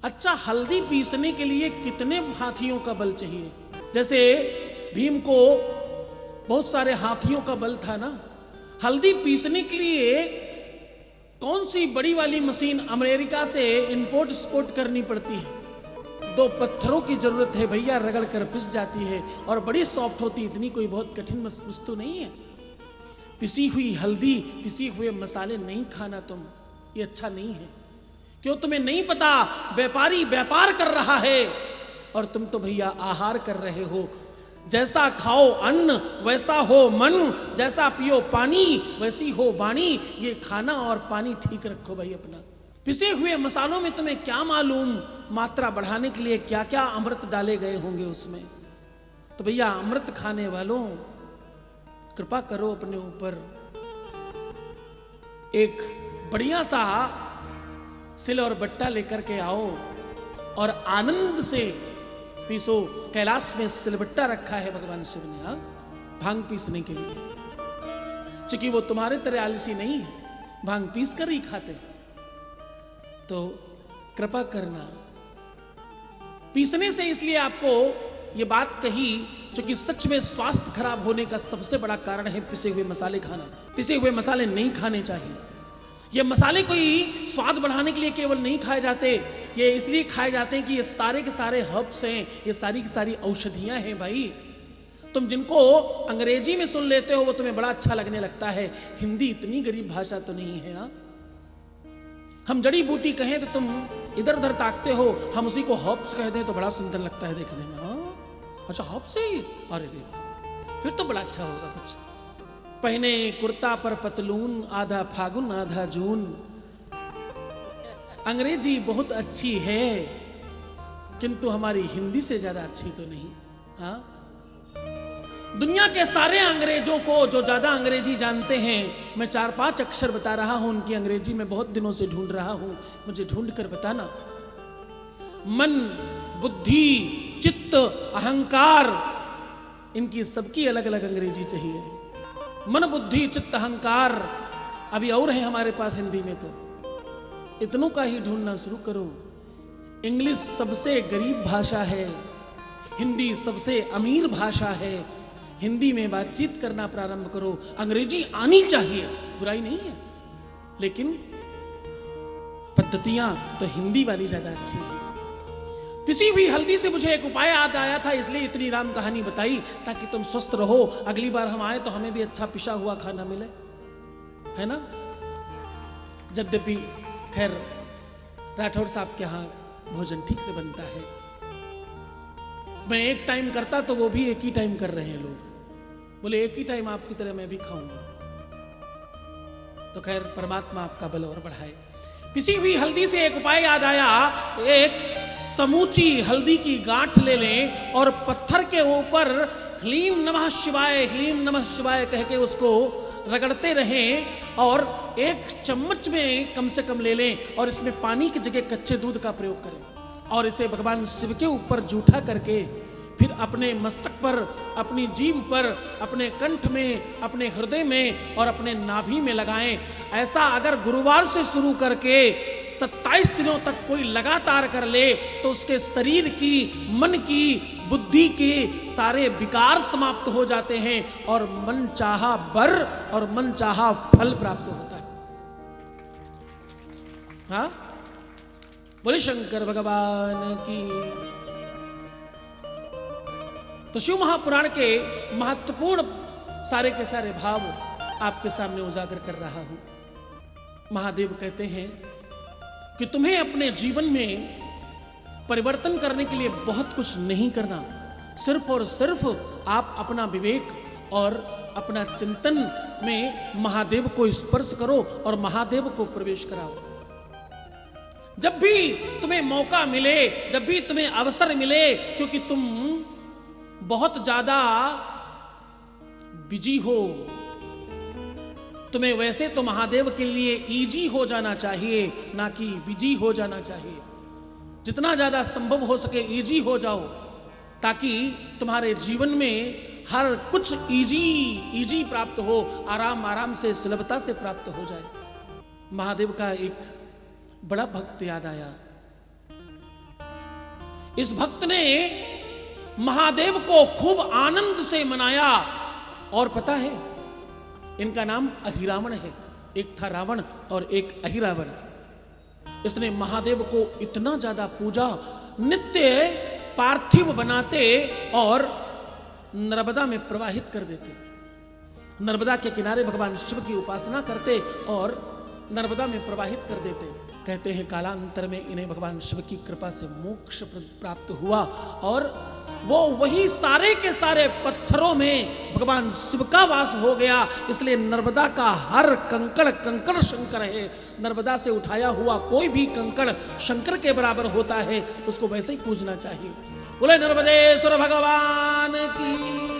अच्छा, हल्दी पीसने के लिए कितने हाथियों का बल चाहिए? जैसे भीम को बहुत सारे हाथियों का बल था ना, हल्दी पीसने के लिए कौन सी बड़ी वाली मशीन अमेरिका से इंपोर्ट एक्सपोर्ट करनी पड़ती है? 2 पत्थरों की जरूरत है भैया, रगड़ कर पिस जाती है और बड़ी सॉफ्ट होती, इतनी कोई बहुत कठिन वस्तु नहीं है। पिसी हुई हल्दी, पिसी हुए मसाले नहीं खाना तुम, ये अच्छा नहीं है। क्यों तुम्हें नहीं पता? व्यापारी व्यापार कर रहा है और तुम तो भैया आहार कर रहे हो। जैसा खाओ अन्न वैसा हो मन, जैसा पियो पानी वैसी हो वाणी। ये खाना और पानी ठीक रखो भाई अपना। पिसे हुए मसालों में तुम्हें क्या मालूम मात्रा बढ़ाने के लिए क्या क्या अमृत डाले गए होंगे उसमें। तो भैया अमृत खाने वालों, कृपा करो अपने ऊपर, एक बढ़िया सा सिल और बट्टा लेकर के आओ और आनंद से पीसो। कैलाश में सिलबट्टा रखा है भगवान शिव ने, हाँ, भांग पीसने के लिए। क्योंकि वो तुम्हारे तरह आलसी नहीं है, भांग पीस कर ही खाते। तो कृपा करना, पीसने से इसलिए आपको ये बात कही क्योंकि सच में स्वास्थ्य खराब होने का सबसे बड़ा कारण है पिसे हुए मसाले खाना। पिसे हुए मसाले नहीं खाने चाहिए। ये मसाले कोई स्वाद बढ़ाने के लिए केवल नहीं खाए जाते, ये इसलिए खाए जाते हैं कि ये सारे के सारे हर्ब्स हैं, ये सारी की सारी औषधियां हैं भाई। तुम जिनको अंग्रेजी में सुन लेते हो वो तुम्हें बड़ा अच्छा लगने लगता है, हिंदी इतनी गरीब भाषा तो नहीं है ना। हम जड़ी बूटी कहें तो तुम इधर उधर ताकते हो, हम उसी को हर्ब्स कह दें तो बड़ा सुंदर लगता है देखने में। हाँ अच्छा, हर्ब्स है, अरे फिर तो बड़ा अच्छा होगा कुछ। पहने कुर्ता पर पतलून, आधा फागुन आधा जून। अंग्रेजी बहुत अच्छी है किंतु हमारी हिंदी से ज्यादा अच्छी तो नहीं। हाँ, दुनिया के सारे अंग्रेजों को जो ज्यादा अंग्रेजी जानते हैं, मैं 4-5 अक्षर बता रहा हूं उनकी अंग्रेजी में बहुत दिनों से ढूंढ रहा हूं, मुझे ढूंढ कर बताना। मन, बुद्धि, चित्त, अहंकार, इनकी सबकी अलग अलग अंग्रेजी चाहिए। मन, बुद्धि, चित्त, अहंकार अभी और है हमारे पास हिंदी में, तो इतनों का ही ढूंढना शुरू करो। इंग्लिश सबसे गरीब भाषा है, हिंदी सबसे अमीर भाषा है। हिंदी में बातचीत करना प्रारंभ करो। अंग्रेजी आनी चाहिए, बुराई नहीं है, लेकिन पद्धतियां तो हिंदी वाली ज्यादा अच्छी है। पिसी हुई हल्दी से मुझे एक उपाय याद आया था, इसलिए इतनी राम कहानी बताई ताकि तुम स्वस्थ रहो। अगली बार हम आए तो हमें भी अच्छा पिसा हुआ खाना मिले, है ना। यद्यपि खैर राठौर साहब के यहाँ भोजन ठीक से बनता है। मैं एक टाइम करता तो वो भी एक ही टाइम कर रहे हैं लोग, बोले एक ही टाइम आपकी तरह मैं भी खाऊंगा। तो खैर परमात्मा आपका बल और बढ़ाए। पिसी हुई हल्दी से एक उपाय याद आया, एक समूची हल्दी की गांठ ले लें और पत्थर के ऊपर ह्लीम नमः शिवाय, ह्लीम नमः शिवाय कह के उसको रगड़ते रहें और एक चम्मच में कम से कम ले लें और इसमें पानी की जगह कच्चे दूध का प्रयोग करें और इसे भगवान शिव के ऊपर जूठा करके फिर अपने मस्तक पर, अपनी जीभ पर, अपने कंठ में, अपने हृदय में और अपने नाभि में लगाएं। ऐसा अगर गुरुवार से शुरू करके 27 दिनों तक कोई लगातार कर ले तो उसके शरीर की, मन की, बुद्धि के सारे विकार समाप्त हो जाते हैं और मन चाहा वर और मन चाहा फल प्राप्त होता है। हाँ, बोले शंकर भगवान की। तो शिव महापुराण के महत्वपूर्ण सारे के सारे भाव आपके सामने उजागर कर रहा हूं। महादेव कहते हैं कि तुम्हें अपने जीवन में परिवर्तन करने के लिए बहुत कुछ नहीं करना, सिर्फ और सिर्फ आप अपना विवेक और अपना चिंतन में महादेव को स्पर्श करो और महादेव को प्रवेश कराओ। जब भी तुम्हें मौका मिले, जब भी तुम्हें अवसर मिले, क्योंकि तुम बहुत ज्यादा बिजी हो, तुम्हें वैसे तो महादेव के लिए इजी हो जाना चाहिए, ना कि बिजी हो जाना चाहिए। जितना ज्यादा संभव हो सके इजी हो जाओ ताकि तुम्हारे जीवन में हर कुछ इजी प्राप्त हो, आराम आराम से, सुलभता से प्राप्त हो जाए। महादेव का एक बड़ा भक्त याद आया, इस भक्त ने महादेव को खूब आनंद से मनाया। और पता है, इनका नाम अहिरावण है। एक था रावण और एक अहिरावण। इसने महादेव को इतना ज्यादा पूजा, नित्य पार्थिव बनाते और नर्मदा में प्रवाहित कर देते। नर्मदा के किनारे भगवान शिव की उपासना करते और नर्मदा में प्रवाहित कर देते। कहते हैं कालांतर में इन्हें भगवान शिव की कृपा से मोक्ष प्राप्त हुआ और वो वही सारे के सारे पत्थरों में भगवान शिव का वास हो गया। इसलिए नर्मदा का हर कंकड़ कंकड़ शंकर है। नर्मदा से उठाया हुआ कोई भी कंकड़ शंकर के बराबर होता है। उसको वैसे ही पूजना चाहिए। बोले नर्मदेश्वर भगवान की।